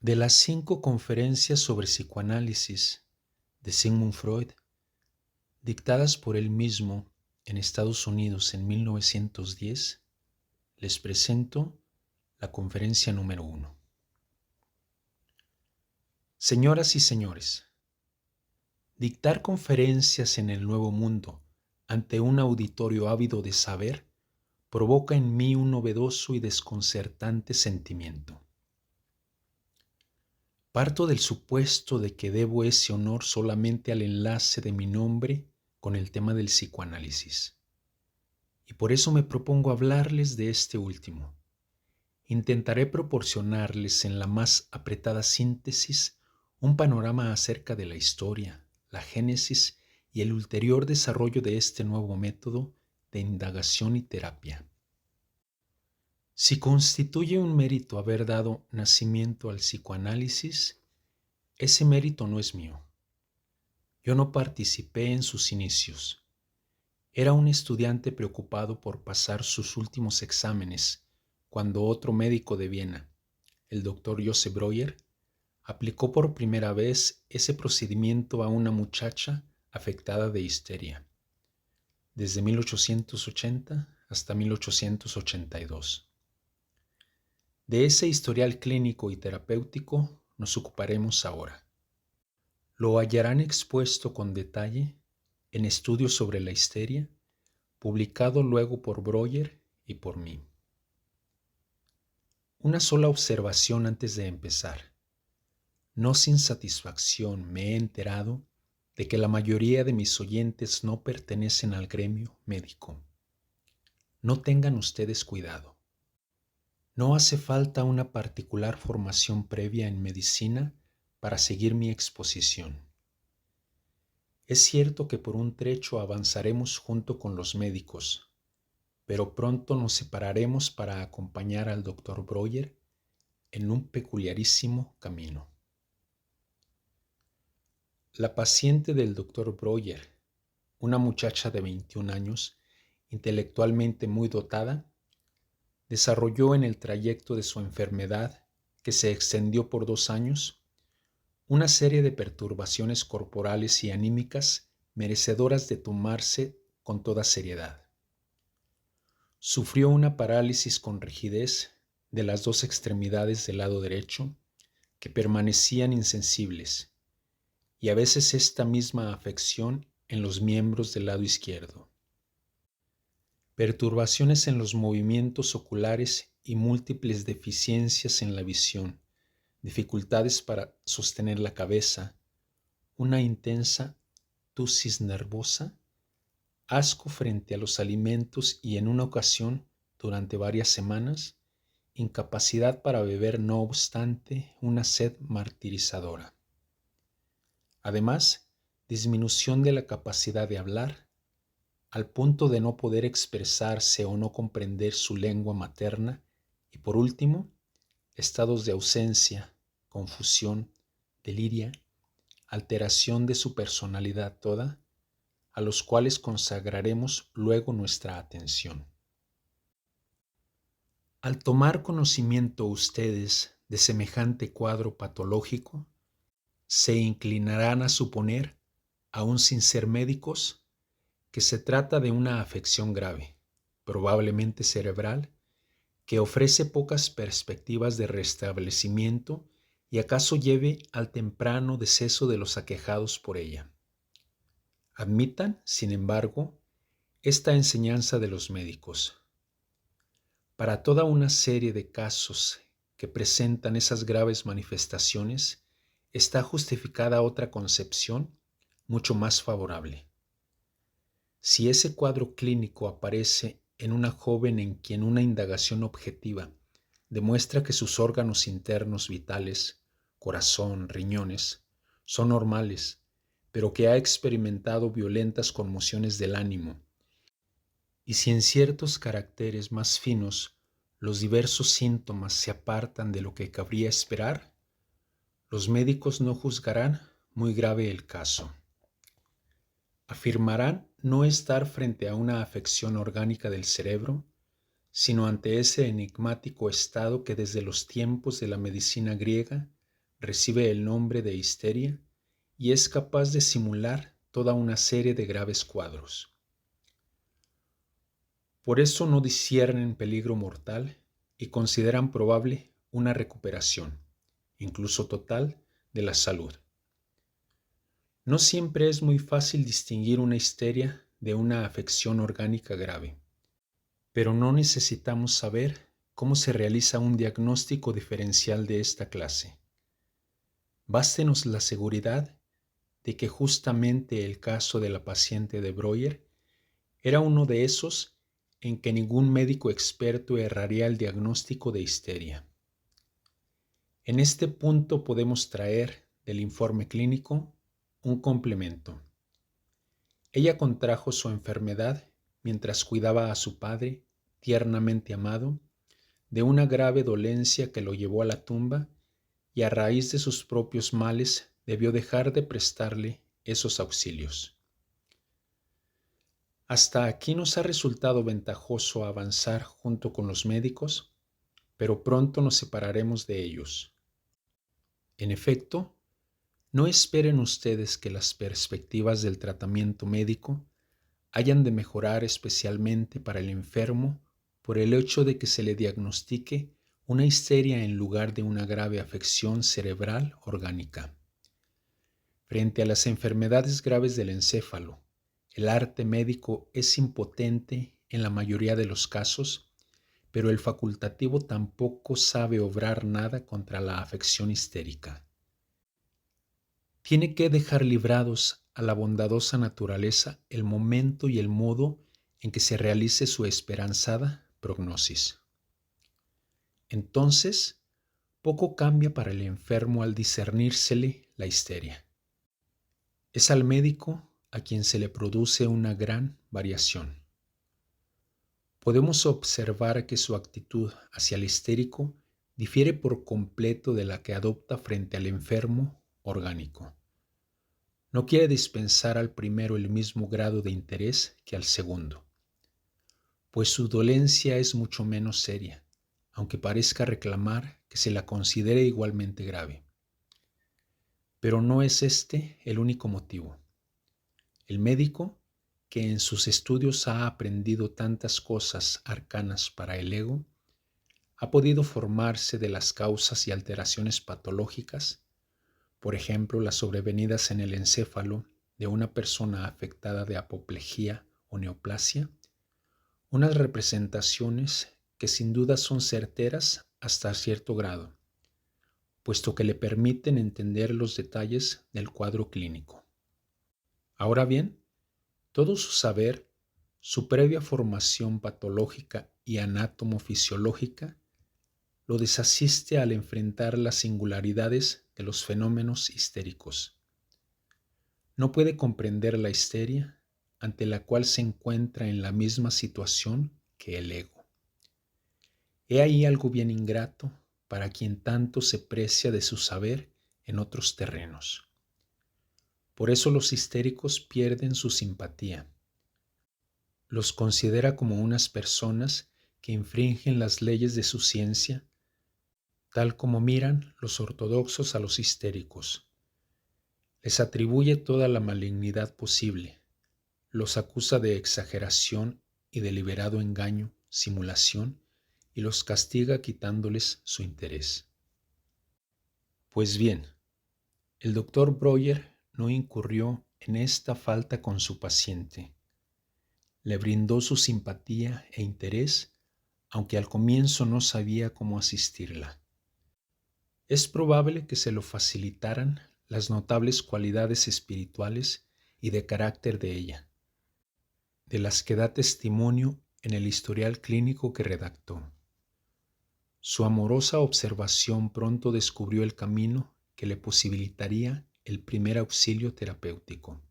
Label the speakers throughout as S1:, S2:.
S1: De las 5 conferencias sobre psicoanálisis de Sigmund Freud, dictadas por él mismo en Estados Unidos en 1910, les presento la conferencia número 1. Señoras y señores, dictar conferencias en el Nuevo Mundo ante un auditorio ávido de saber provoca en mí un novedoso y desconcertante sentimiento. Parto del supuesto de que debo ese honor solamente al enlace de mi nombre con el tema del psicoanálisis. Y por eso me propongo hablarles de este último. Intentaré proporcionarles en la más apretada síntesis un panorama acerca de la historia, la génesis y el ulterior desarrollo de este nuevo método de indagación y terapia. Si constituye un mérito haber dado nacimiento al psicoanálisis, ese mérito no es mío. Yo no participé en sus inicios. Era un estudiante preocupado por pasar sus últimos exámenes cuando otro médico de Viena, el doctor Joseph Breuer, aplicó por primera vez ese procedimiento a una muchacha afectada de histeria, desde 1880 hasta 1882. De ese historial clínico y terapéutico nos ocuparemos ahora. Lo hallarán expuesto con detalle en Estudios sobre la histeria, publicado luego por Breuer y por mí. Una sola observación antes de empezar. No sin satisfacción me he enterado de que la mayoría de mis oyentes no pertenecen al gremio médico. No tengan ustedes cuidado. No hace falta una particular formación previa en medicina para seguir mi exposición. Es cierto que por un trecho avanzaremos junto con los médicos, pero pronto nos separaremos para acompañar al Dr. Breuer en un peculiarísimo camino. La paciente del Dr. Breuer, una muchacha de 21 años, intelectualmente muy dotada, desarrolló en el trayecto de su enfermedad, que se extendió por 2 años, una serie de perturbaciones corporales y anímicas merecedoras de tomarse con toda seriedad. Sufrió una parálisis con rigidez de las 2 extremidades del lado derecho que permanecían insensibles, y a veces esta misma afección en los miembros del lado izquierdo. Perturbaciones en los movimientos oculares y múltiples deficiencias en la visión, dificultades para sostener la cabeza, una intensa tusis nervosa, asco frente a los alimentos y en una ocasión, durante varias semanas, incapacidad para beber no obstante una sed martirizadora. Además, disminución de la capacidad de hablar, al punto de no poder expresarse o no comprender su lengua materna, y por último, estados de ausencia, confusión, delirio, alteración de su personalidad toda, a los cuales consagraremos luego nuestra atención. Al tomar conocimiento ustedes de semejante cuadro patológico, se inclinarán a suponer, aun sin ser médicos, que se trata de una afección grave, probablemente cerebral, que ofrece pocas perspectivas de restablecimiento y acaso lleve al temprano deceso de los aquejados por ella. Admitan, sin embargo, esta enseñanza de los médicos. Para toda una serie de casos que presentan esas graves manifestaciones, está justificada otra concepción mucho más favorable. Si ese cuadro clínico aparece en una joven en quien una indagación objetiva demuestra que sus órganos internos vitales, corazón, riñones, son normales, pero que ha experimentado violentas conmociones del ánimo, y si en ciertos caracteres más finos los diversos síntomas se apartan de lo que cabría esperar, los médicos no juzgarán muy grave el caso. Afirmarán no estar frente a una afección orgánica del cerebro, sino ante ese enigmático estado que desde los tiempos de la medicina griega recibe el nombre de histeria y es capaz de simular toda una serie de graves cuadros. Por eso no disciernen peligro mortal y consideran probable una recuperación, incluso total, de la salud. No siempre es muy fácil distinguir una histeria de una afección orgánica grave, pero no necesitamos saber cómo se realiza un diagnóstico diferencial de esta clase. Bástenos la seguridad de que justamente el caso de la paciente de Breuer era uno de esos en que ningún médico experto erraría el diagnóstico de histeria. En este punto podemos traer del informe clínico un complemento. Ella contrajo su enfermedad mientras cuidaba a su padre, tiernamente amado, de una grave dolencia que lo llevó a la tumba y a raíz de sus propios males debió dejar de prestarle esos auxilios. Hasta aquí nos ha resultado ventajoso avanzar junto con los médicos, pero pronto nos separaremos de ellos. En efecto, no esperen ustedes que las perspectivas del tratamiento médico hayan de mejorar especialmente para el enfermo por el hecho de que se le diagnostique una histeria en lugar de una grave afección cerebral orgánica. Frente a las enfermedades graves del encéfalo, el arte médico es impotente en la mayoría de los casos, pero el facultativo tampoco sabe obrar nada contra la afección histérica. Tiene que dejar librados a la bondadosa naturaleza el momento y el modo en que se realice su esperanzada prognosis. Entonces, poco cambia para el enfermo al discernírsele la histeria. Es al médico a quien se le produce una gran variación. Podemos observar que su actitud hacia el histérico difiere por completo de la que adopta frente al enfermo orgánico. No quiere dispensar al primero el mismo grado de interés que al segundo, pues su dolencia es mucho menos seria, aunque parezca reclamar que se la considere igualmente grave. Pero no es este el único motivo. El médico, que en sus estudios ha aprendido tantas cosas arcanas para el ego, ha podido formarse de las causas y alteraciones patológicas, por ejemplo, las sobrevenidas en el encéfalo de una persona afectada de apoplejía o neoplasia, unas representaciones que sin duda son certeras hasta cierto grado, puesto que le permiten entender los detalles del cuadro clínico. Ahora bien, todo su saber, su previa formación patológica y anátomo-fisiológica, lo desasiste al enfrentar las singularidades de los fenómenos histéricos. No puede comprender la histeria ante la cual se encuentra en la misma situación que el ego. He ahí algo bien ingrato para quien tanto se precia de su saber en otros terrenos. Por eso los histéricos pierden su simpatía. Los considera como unas personas que infringen las leyes de su ciencia, tal como miran los ortodoxos a los histéricos. Les atribuye toda la malignidad posible, los acusa de exageración y deliberado engaño, simulación, y los castiga quitándoles su interés. Pues bien, el doctor Breuer no incurrió en esta falta con su paciente. Le brindó su simpatía e interés, aunque al comienzo no sabía cómo asistirla. Es probable que se lo facilitaran las notables cualidades espirituales y de carácter de ella, de las que da testimonio en el historial clínico que redactó. Su amorosa observación pronto descubrió el camino que le posibilitaría el primer auxilio terapéutico.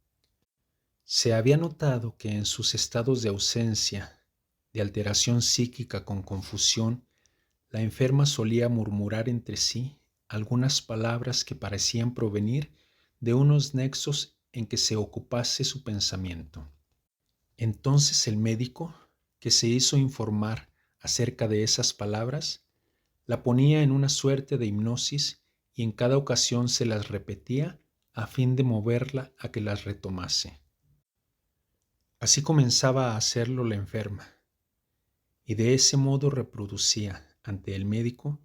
S1: Se había notado que en sus estados de ausencia, de alteración psíquica con confusión, la enferma solía murmurar entre sí algunas palabras que parecían provenir de unos nexos en que se ocupase su pensamiento. Entonces el médico, que se hizo informar acerca de esas palabras, la ponía en una suerte de hipnosis y en cada ocasión se las repetía a fin de moverla a que las retomase. Así comenzaba a hacerlo la enferma, y de ese modo reproducía ante el médico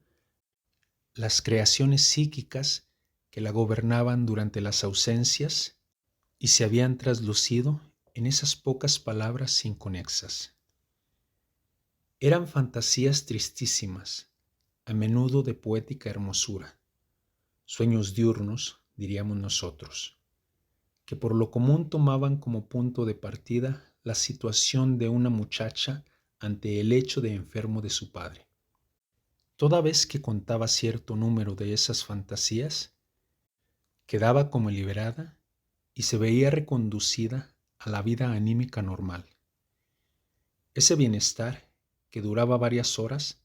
S1: las creaciones psíquicas que la gobernaban durante las ausencias y se habían traslucido en esas pocas palabras inconexas. Eran fantasías tristísimas, a menudo de poética hermosura, sueños diurnos, diríamos nosotros, que por lo común tomaban como punto de partida la situación de una muchacha ante el hecho de enfermo de su padre. Toda vez que contaba cierto número de esas fantasías, quedaba como liberada y se veía reconducida a la vida anímica normal. Ese bienestar, que duraba varias horas,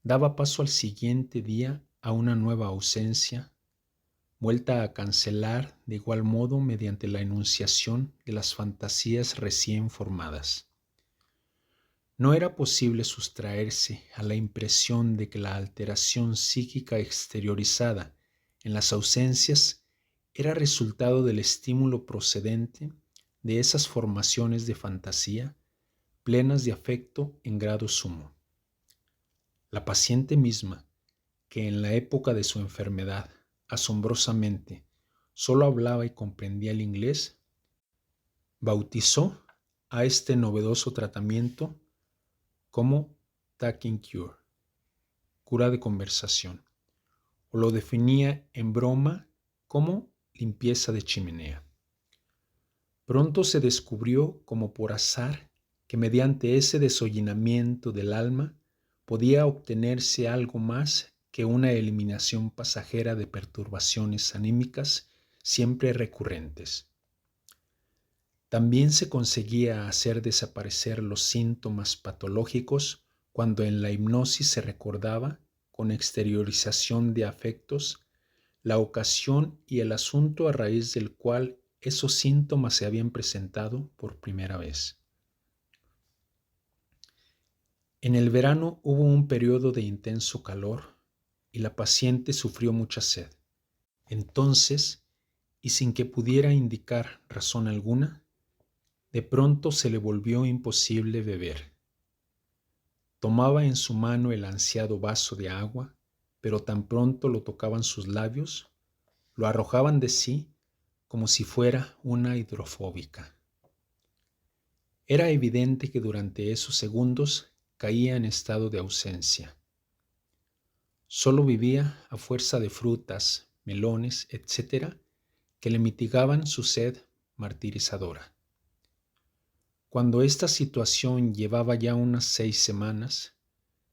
S1: daba paso al siguiente día a una nueva ausencia, vuelta a cancelar de igual modo mediante la enunciación de las fantasías recién formadas. No era posible sustraerse a la impresión de que la alteración psíquica exteriorizada en las ausencias era resultado del estímulo procedente de esas formaciones de fantasía plenas de afecto en grado sumo. La paciente misma, que en la época de su enfermedad, asombrosamente, solo hablaba y comprendía el inglés, bautizó a este novedoso tratamiento como talking cure, cura de conversación, o lo definía en broma como limpieza de chimenea. Pronto se descubrió como por azar que mediante ese deshollinamiento del alma podía obtenerse algo más que una eliminación pasajera de perturbaciones anímicas siempre recurrentes. También se conseguía hacer desaparecer los síntomas patológicos cuando en la hipnosis se recordaba, con exteriorización de afectos, la ocasión y el asunto a raíz del cual esos síntomas se habían presentado por primera vez. En el verano hubo un periodo de intenso calor y la paciente sufrió mucha sed. Entonces, y sin que pudiera indicar razón alguna, de pronto se le volvió imposible beber. Tomaba en su mano el ansiado vaso de agua, pero tan pronto lo tocaban sus labios, lo arrojaban de sí como si fuera una hidrofóbica. Era evidente que durante esos segundos caía en estado de ausencia. Solo vivía a fuerza de frutas, melones, etc., que le mitigaban su sed martirizadora. Cuando esta situación llevaba ya unas 6 semanas,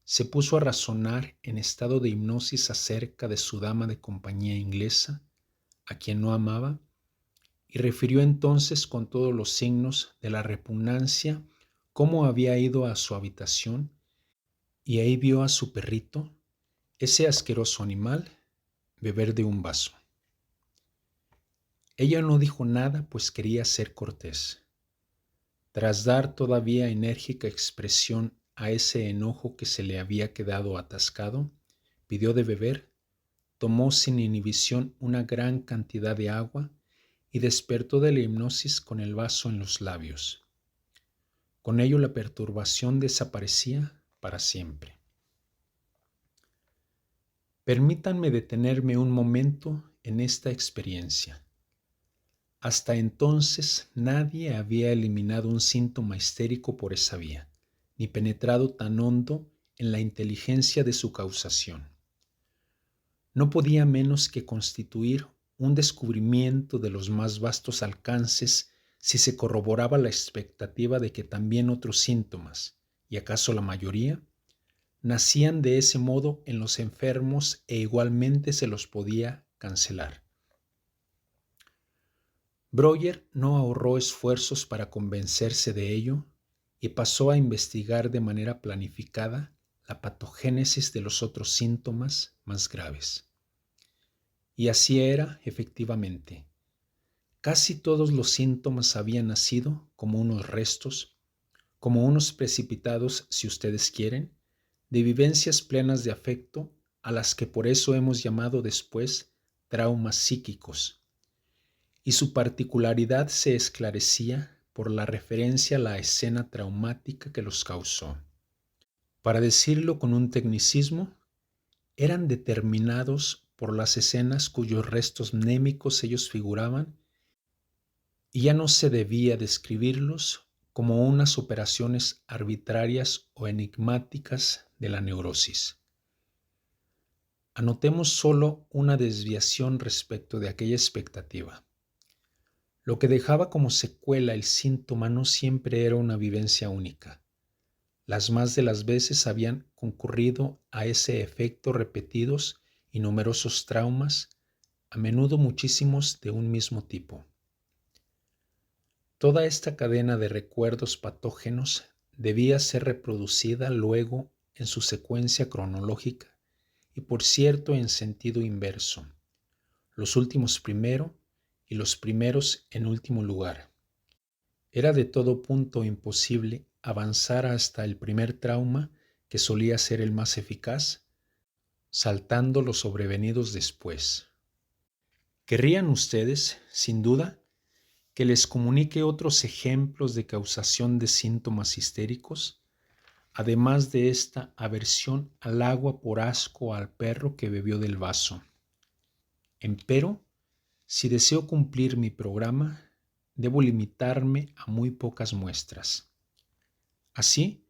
S1: se puso a razonar en estado de hipnosis acerca de su dama de compañía inglesa, a quien no amaba, y refirió entonces con todos los signos de la repugnancia cómo había ido a su habitación y ahí vio a su perrito, ese asqueroso animal, beber de un vaso. Ella no dijo nada, pues quería ser cortés. Tras dar todavía enérgica expresión a ese enojo que se le había quedado atascado, pidió de beber, tomó sin inhibición una gran cantidad de agua y despertó de la hipnosis con el vaso en los labios. Con ello la perturbación desaparecía para siempre. Permítanme detenerme un momento en esta experiencia. Hasta entonces nadie había eliminado un síntoma histérico por esa vía, ni penetrado tan hondo en la inteligencia de su causación. No podía menos que constituir un descubrimiento de los más vastos alcances si se corroboraba la expectativa de que también otros síntomas, y acaso la mayoría, nacían de ese modo en los enfermos e igualmente se los podía cancelar. Breuer no ahorró esfuerzos para convencerse de ello y pasó a investigar de manera planificada la patogénesis de los otros síntomas más graves. Y así era, efectivamente. Casi todos los síntomas habían nacido como unos restos, como unos precipitados, si ustedes quieren, de vivencias plenas de afecto a las que por eso hemos llamado después traumas psíquicos, y su particularidad se esclarecía por la referencia a la escena traumática que los causó. Para decirlo con un tecnicismo, eran determinados por las escenas cuyos restos mnémicos ellos figuraban, y ya no se debía describirlos como unas operaciones arbitrarias o enigmáticas de la neurosis. Anotemos solo una desviación respecto de aquella expectativa. Lo que dejaba como secuela el síntoma no siempre era una vivencia única. Las más de las veces habían concurrido a ese efecto repetidos y numerosos traumas, a menudo muchísimos de un mismo tipo. Toda esta cadena de recuerdos patógenos debía ser reproducida luego en su secuencia cronológica y por cierto en sentido inverso, los últimos primero y los primeros en último lugar. Era de todo punto imposible avanzar hasta el primer trauma, que solía ser el más eficaz, saltando los sobrevenidos después. ¿Querrían ustedes, sin duda, que les comunique otros ejemplos de causación de síntomas histéricos, además de esta aversión al agua por asco al perro que bebió del vaso? Empero, si deseo cumplir mi programa, debo limitarme a muy pocas muestras. Así,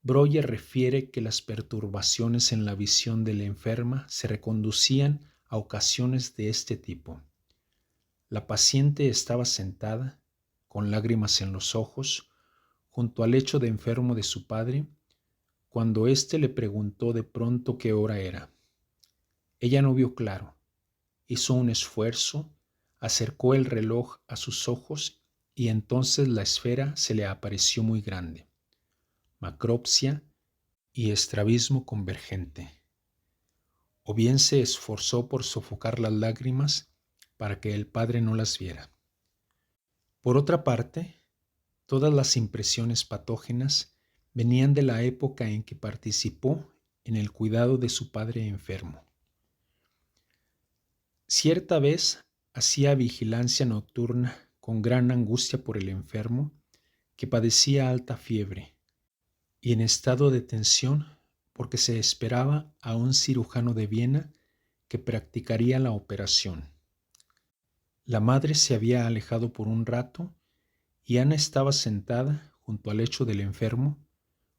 S1: Breuer refiere que las perturbaciones en la visión de la enferma se reconducían a ocasiones de este tipo. La paciente estaba sentada, con lágrimas en los ojos, junto al lecho de enfermo de su padre, cuando éste le preguntó de pronto qué hora era. Ella no vio claro, hizo un esfuerzo, acercó el reloj a sus ojos y entonces la esfera se le apareció muy grande. Macropsia y estrabismo convergente. O bien se esforzó por sofocar las lágrimas para que el padre no las viera. Por otra parte, todas las impresiones patógenas venían de la época en que participó en el cuidado de su padre enfermo. Cierta vez hacía vigilancia nocturna con gran angustia por el enfermo, que padecía alta fiebre, y en estado de tensión porque se esperaba a un cirujano de Viena que practicaría la operación. La madre se había alejado por un rato y Ana estaba sentada junto al lecho del enfermo,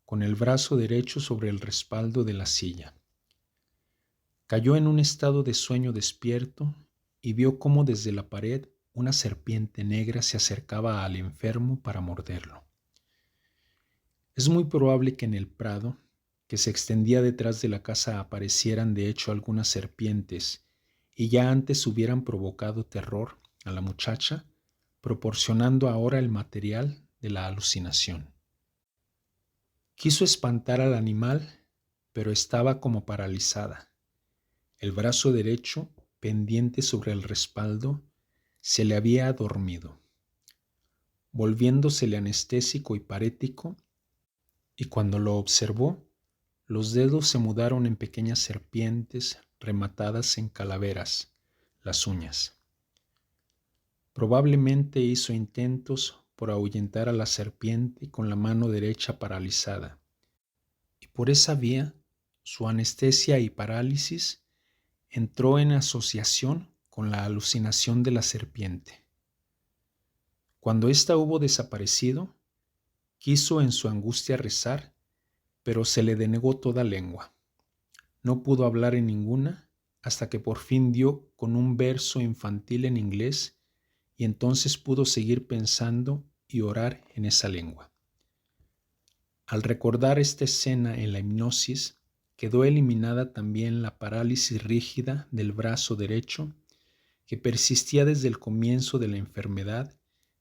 S1: con el brazo derecho sobre el respaldo de la silla. Cayó en un estado de sueño despierto y vio cómo desde la pared una serpiente negra se acercaba al enfermo para morderlo. Es muy probable que en el prado, que se extendía detrás de la casa, aparecieran de hecho algunas serpientes y ya antes hubieran provocado terror a la muchacha, proporcionando ahora el material de la alucinación. Quiso espantar al animal, pero estaba como paralizada. El brazo derecho, pendiente sobre el respaldo, se le había dormido, volviéndosele anestésico y parético, y cuando lo observó, los dedos se mudaron en pequeñas serpientes rematadas en calaveras, las uñas. Probablemente hizo intentos por ahuyentar a la serpiente con la mano derecha paralizada, y por esa vía su anestesia y parálisis entró en asociación con la alucinación de la serpiente. Cuando ésta hubo desaparecido, quiso en su angustia rezar, pero se le denegó toda lengua. No pudo hablar en ninguna hasta que por fin dio con un verso infantil en inglés y entonces pudo seguir pensando y orar en esa lengua. Al recordar esta escena en la hipnosis, quedó eliminada también la parálisis rígida del brazo derecho que persistía desde el comienzo de la enfermedad,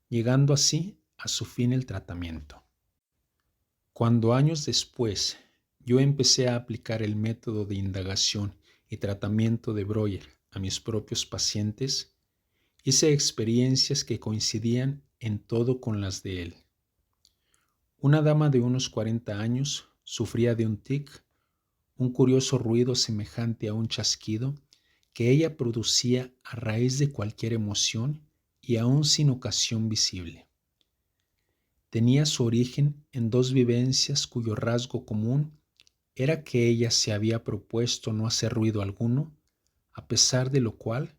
S1: llegando así a su fin el tratamiento. Cuando años después yo empecé a aplicar el método de indagación y tratamiento de Breuer a mis propios pacientes, hice experiencias que coincidían en todo con las de él. Una dama de unos 40 años sufría de un tic, un curioso ruido semejante a un chasquido que ella producía a raíz de cualquier emoción y aún sin ocasión visible. Tenía su origen en dos vivencias cuyo rasgo común era que ella se había propuesto no hacer ruido alguno, a pesar de lo cual,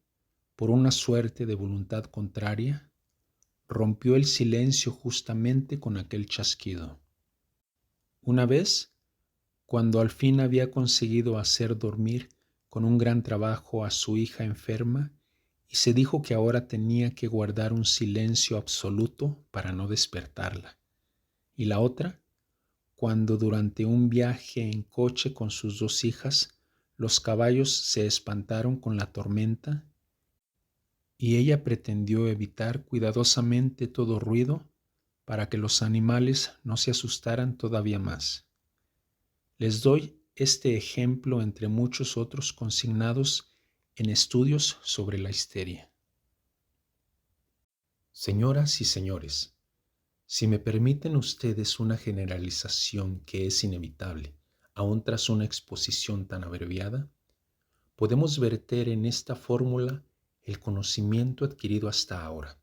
S1: por una suerte de voluntad contraria, rompió el silencio justamente con aquel chasquido. Una vez, cuando al fin había conseguido hacer dormir con un gran trabajo a su hija enferma, y se dijo que ahora tenía que guardar un silencio absoluto para no despertarla. Y la otra, cuando durante un viaje en coche con sus dos hijas, los caballos se espantaron con la tormenta y ella pretendió evitar cuidadosamente todo ruido para que los animales no se asustaran todavía más. Les doy este ejemplo entre muchos otros consignados en estudios sobre la histeria. Señoras y señores, si me permiten ustedes una generalización que es inevitable, aun tras una exposición tan abreviada, podemos verter en esta fórmula el conocimiento adquirido hasta ahora.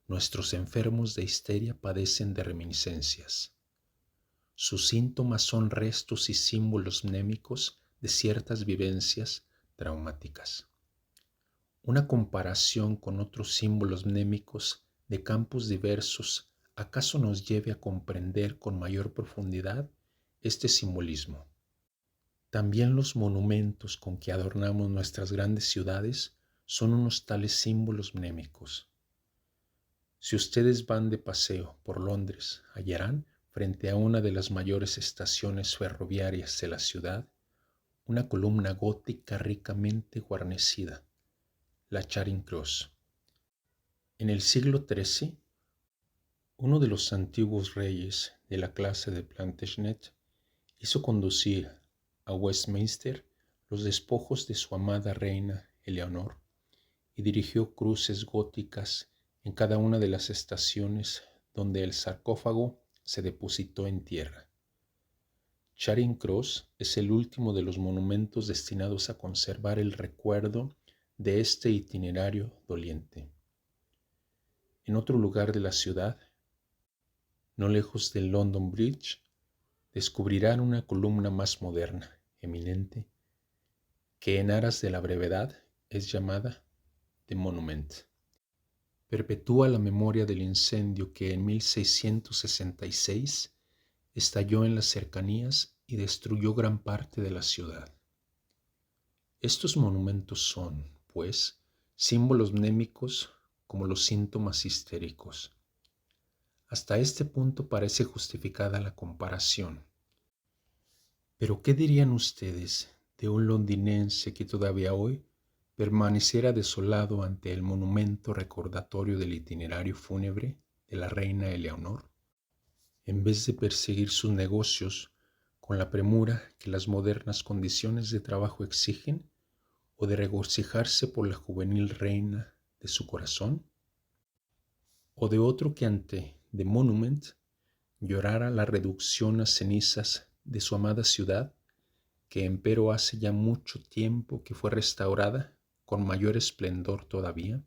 S1: Nuestros enfermos de histeria padecen de reminiscencias. Sus síntomas son restos y símbolos mnémicos de ciertas vivencias traumáticas. Una comparación con otros símbolos mnémicos de campos diversos acaso nos lleve a comprender con mayor profundidad este simbolismo. También los monumentos con que adornamos nuestras grandes ciudades son unos tales símbolos mnémicos. Si ustedes van de paseo por Londres, hallarán, frente a una de las mayores estaciones ferroviarias de la ciudad, una columna gótica ricamente guarnecida, la Charing Cross. En el siglo XIII, uno de los antiguos reyes de la clase de Plantagenet hizo conducir a Westminster los despojos de su amada reina Eleanor y dirigió cruces góticas en cada una de las estaciones donde el sarcófago se depositó en tierra. Charing Cross es el último de los monumentos destinados a conservar el recuerdo de este itinerario doliente. En otro lugar de la ciudad, no lejos del London Bridge, descubrirán una columna más moderna, eminente, que en aras de la brevedad es llamada The Monument. Perpetúa la memoria del incendio que en 1666 estalló en las cercanías y destruyó gran parte de la ciudad. Estos monumentos son, pues, símbolos mnémicos como los síntomas histéricos. Hasta este punto parece justificada la comparación. Pero ¿qué dirían ustedes de un londinense que todavía hoy permaneciera desolado ante el monumento recordatorio del itinerario fúnebre de la reina Eleanor, en vez de perseguir sus negocios con la premura que las modernas condiciones de trabajo exigen, o de regocijarse por la juvenil reina de su corazón? ¿O de otro que ante The Monument llorara la reducción a cenizas de su amada ciudad, que empero hace ya mucho tiempo que fue restaurada con mayor esplendor todavía?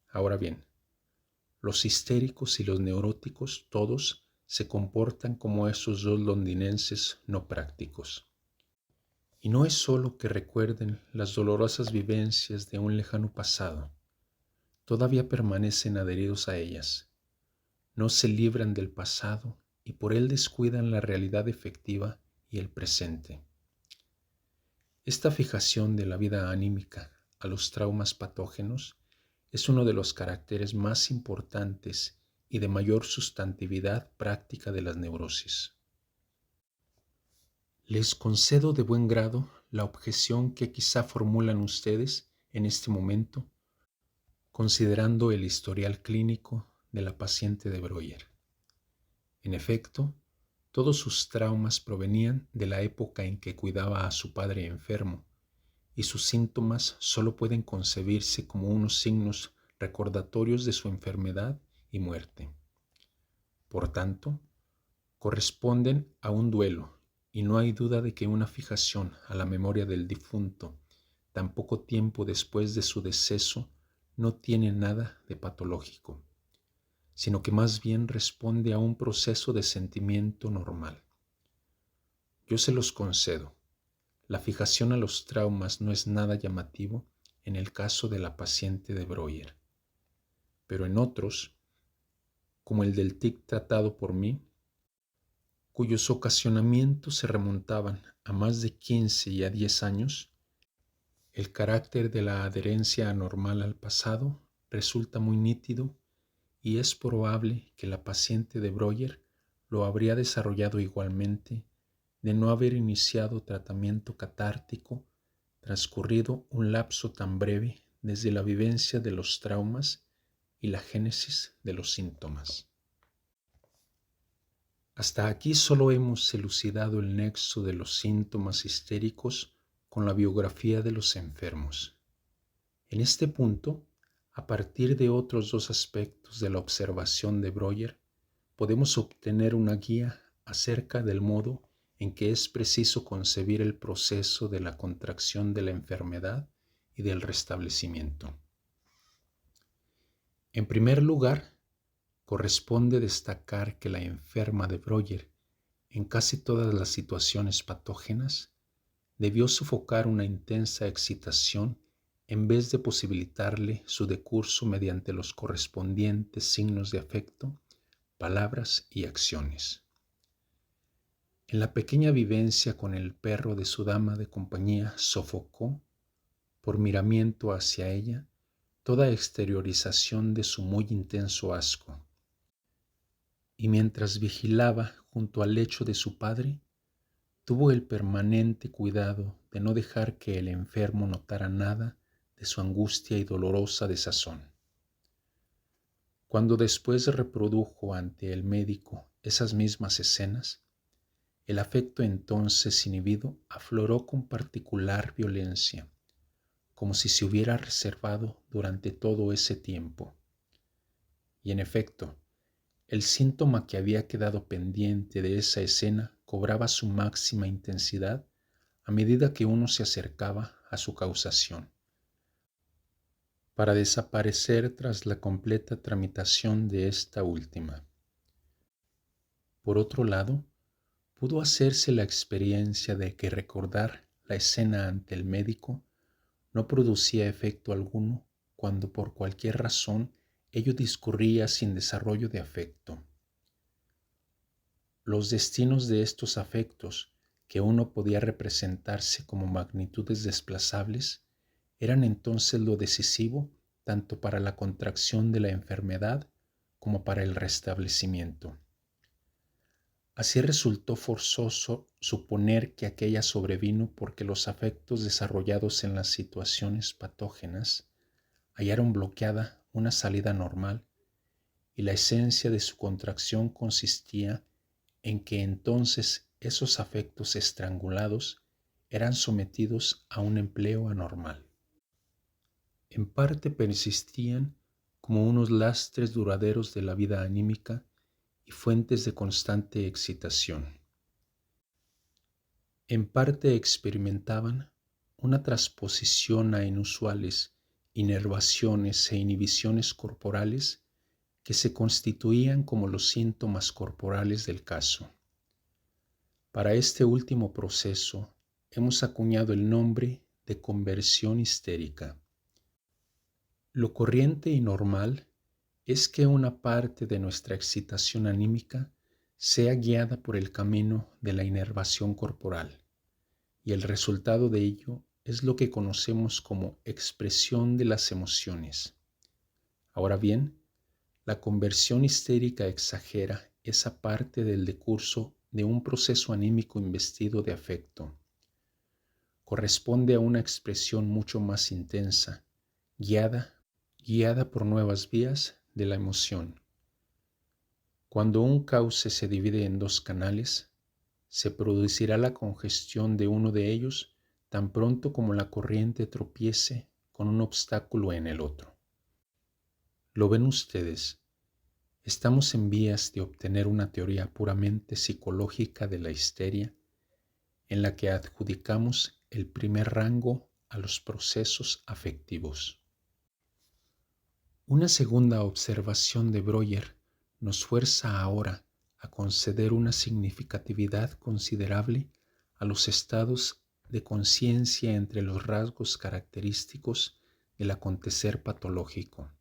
S1: Ahora bien, los histéricos y los neuróticos todos se comportan como esos dos londinenses no prácticos. Y no es sólo que recuerden las dolorosas vivencias de un lejano pasado, todavía permanecen adheridos a ellas, no se libran del pasado y por él descuidan la realidad efectiva y el presente. Esta fijación de la vida anímica a los traumas patógenos es uno de los caracteres más importantes y de mayor sustantividad práctica de las neurosis. Les concedo de buen grado la objeción que quizá formulan ustedes en este momento, considerando el historial clínico de la paciente de Breuer. En efecto, todos sus traumas provenían de la época en que cuidaba a su padre enfermo, y sus síntomas solo pueden concebirse como unos signos recordatorios de su enfermedad y muerte. Por tanto, corresponden a un duelo y no hay duda de que una fijación a la memoria del difunto tan poco tiempo después de su deceso no tiene nada de patológico, sino que más bien responde a un proceso de sentimiento normal. Yo se los concedo. La fijación a los traumas no es nada llamativo en el caso de la paciente de Breuer, pero en otros, como el del tic tratado por mí, cuyos ocasionamientos se remontaban a más de 15 y a 10 años, el carácter de la adherencia anormal al pasado resulta muy nítido y es probable que la paciente de Breuer lo habría desarrollado igualmente de no haber iniciado tratamiento catártico transcurrido un lapso tan breve desde la vivencia de los traumas y la génesis de los síntomas. Hasta aquí solo hemos elucidado el nexo de los síntomas histéricos con la biografía de los enfermos. En este punto, a partir de otros dos aspectos de la observación de Breuer, podemos obtener una guía acerca del modo en que es preciso concebir el proceso de la contracción de la enfermedad y del restablecimiento. En primer lugar, corresponde destacar que la enferma de Breuer, en casi todas las situaciones patógenas, debió sofocar una intensa excitación en vez de posibilitarle su decurso mediante los correspondientes signos de afecto, palabras y acciones. En la pequeña vivencia con el perro de su dama de compañía sofocó, por miramiento hacia ella, toda exteriorización de su muy intenso asco. Y mientras vigilaba junto al lecho de su padre, tuvo el permanente cuidado de no dejar que el enfermo notara nada de su angustia y dolorosa desazón. Cuando después reprodujo ante el médico esas mismas escenas, el afecto entonces inhibido afloró con particular violencia, como si se hubiera reservado durante todo ese tiempo. Y en efecto, el síntoma que había quedado pendiente de esa escena cobraba su máxima intensidad a medida que uno se acercaba a su causación, para desaparecer tras la completa tramitación de esta última. Por otro lado, pudo hacerse la experiencia de que recordar la escena ante el médico no producía efecto alguno cuando por cualquier razón ello discurría sin desarrollo de afecto. Los destinos de estos afectos, que uno podía representarse como magnitudes desplazables, eran entonces lo decisivo tanto para la contracción de la enfermedad como para el restablecimiento. Así resultó forzoso suponer que aquella sobrevino porque los afectos desarrollados en las situaciones patógenas hallaron bloqueada una salida normal y la esencia de su contracción consistía en que entonces esos afectos estrangulados eran sometidos a un empleo anormal. En parte persistían como unos lastres duraderos de la vida anímica y fuentes de constante excitación. En parte experimentaban una transposición a inusuales inervaciones e inhibiciones corporales que se constituían como los síntomas corporales del caso. Para este último proceso hemos acuñado el nombre de conversión histérica. Lo corriente y normal es que una parte de nuestra excitación anímica sea guiada por el camino de la inervación corporal, y el resultado de ello es lo que conocemos como expresión de las emociones. Ahora bien, la conversión histérica exagera esa parte del decurso de un proceso anímico investido de afecto. Corresponde a una expresión mucho más intensa, guiada por nuevas vías de la emoción. Cuando un cauce se divide en dos canales, se producirá la congestión de uno de ellos tan pronto como la corriente tropiece con un obstáculo en el otro. ¿Lo ven ustedes? Estamos en vías de obtener una teoría puramente psicológica de la histeria en la que adjudicamos el primer rango a los procesos afectivos. Una segunda observación de Breuer nos fuerza ahora a conceder una significatividad considerable a los estados de conciencia entre los rasgos característicos del acontecer patológico.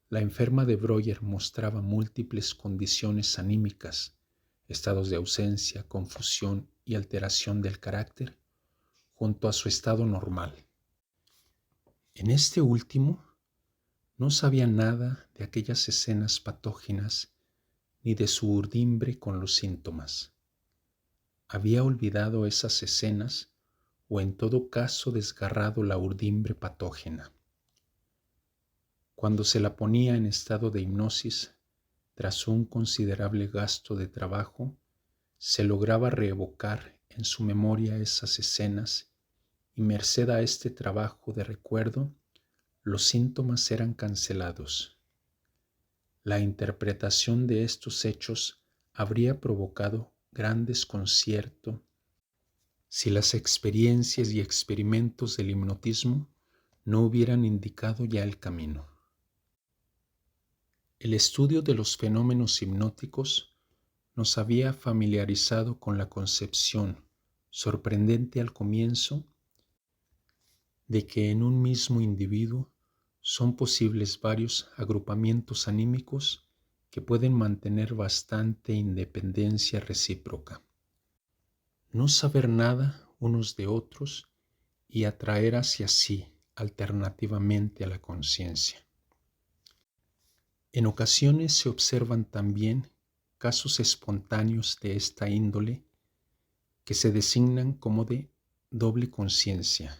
S1: La enferma de Breuer mostraba múltiples condiciones anímicas, estados de ausencia, confusión y alteración del carácter, junto a su estado normal. En este último, no sabía nada de aquellas escenas patógenas ni de su urdimbre con los síntomas. Había olvidado esas escenas o en todo caso desgarrado la urdimbre patógena. Cuando se la ponía en estado de hipnosis, tras un considerable gasto de trabajo, se lograba reevocar en su memoria esas escenas y merced a este trabajo de recuerdo, los síntomas eran cancelados. La interpretación de estos hechos habría provocado gran desconcierto si las experiencias y experimentos del hipnotismo no hubieran indicado ya el camino. El estudio de los fenómenos hipnóticos nos había familiarizado con la concepción, sorprendente al comienzo, de que en un mismo individuo son posibles varios agrupamientos anímicos que pueden mantener bastante independencia recíproca, no saber nada unos de otros y atraer hacia sí alternativamente a la conciencia. En ocasiones se observan también casos espontáneos de esta índole que se designan como de doble conciencia.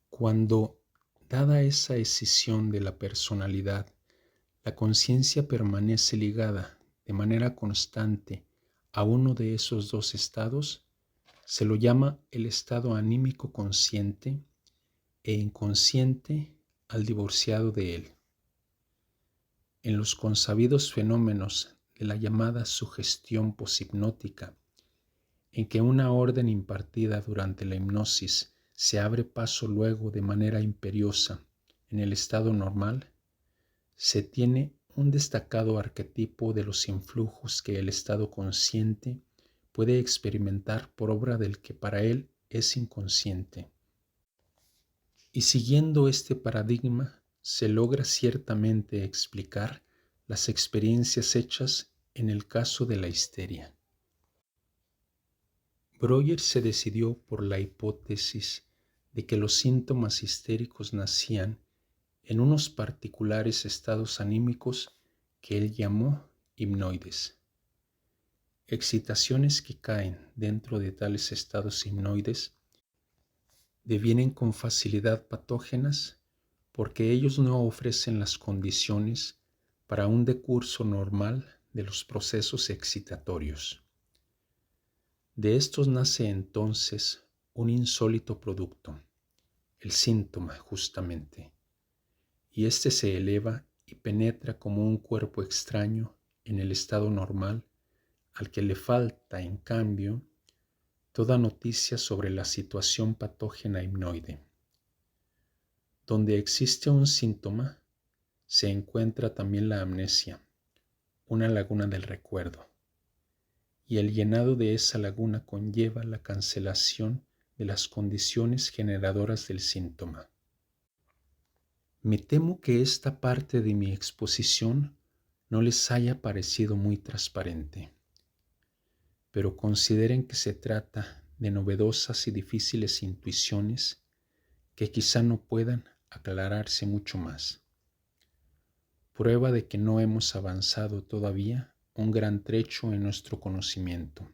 S1: Cuando, dada esa escisión de la personalidad, la conciencia permanece ligada de manera constante a uno de esos dos estados, se lo llama el estado anímico consciente e inconsciente al divorciado de él. En los consabidos fenómenos de la llamada sugestión poshipnótica, en que una orden impartida durante la hipnosis se abre paso luego de manera imperiosa en el estado normal, se tiene un destacado arquetipo de los influjos que el estado consciente puede experimentar por obra del que para él es inconsciente. Y siguiendo este paradigma, se logra ciertamente explicar las experiencias hechas en el caso de la histeria. Breuer se decidió por la hipótesis de que los síntomas histéricos nacían en unos particulares estados anímicos que él llamó hipnoides. Excitaciones que caen dentro de tales estados hipnoides devienen con facilidad patógenas porque ellos no ofrecen las condiciones para un decurso normal de los procesos excitatorios. De estos nace entonces un insólito producto, el síntoma justamente, y éste se eleva y penetra como un cuerpo extraño en el estado normal al que le falta, en cambio, toda noticia sobre la situación patógena hipnoide. Donde existe un síntoma, se encuentra también la amnesia, una laguna del recuerdo, y el llenado de esa laguna conlleva la cancelación de las condiciones generadoras del síntoma. Me temo que esta parte de mi exposición no les haya parecido muy transparente, pero consideren que se trata de novedosas y difíciles intuiciones que quizá no puedan aclararse mucho más. Prueba de que no hemos avanzado todavía un gran trecho en nuestro conocimiento.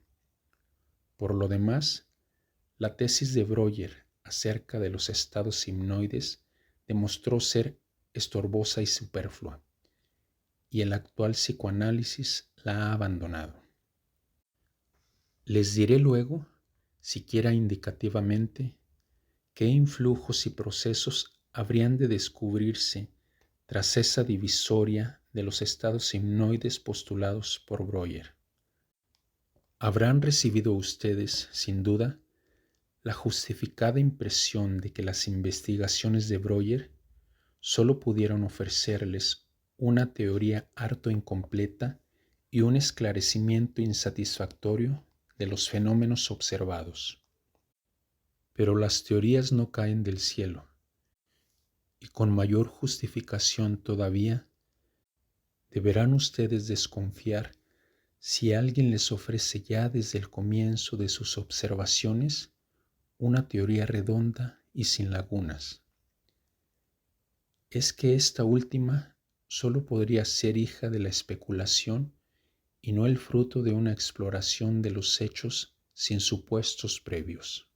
S1: Por lo demás, la tesis de Breuer acerca de los estados hipnoides demostró ser estorbosa y superflua, y el actual psicoanálisis la ha abandonado. Les diré luego, siquiera indicativamente, qué influjos y procesos habrían de descubrirse tras esa divisoria de los estados hipnoides postulados por Breuer. Habrán recibido ustedes, sin duda, la justificada impresión de que las investigaciones de Breuer solo pudieron ofrecerles una teoría harto incompleta y un esclarecimiento insatisfactorio de los fenómenos observados. Pero las teorías no caen del cielo, y con mayor justificación todavía, deberán ustedes desconfiar si alguien les ofrece ya desde el comienzo de sus observaciones una teoría redonda y sin lagunas. Es que esta última solo podría ser hija de la especulación y no el fruto de una exploración de los hechos sin supuestos previos.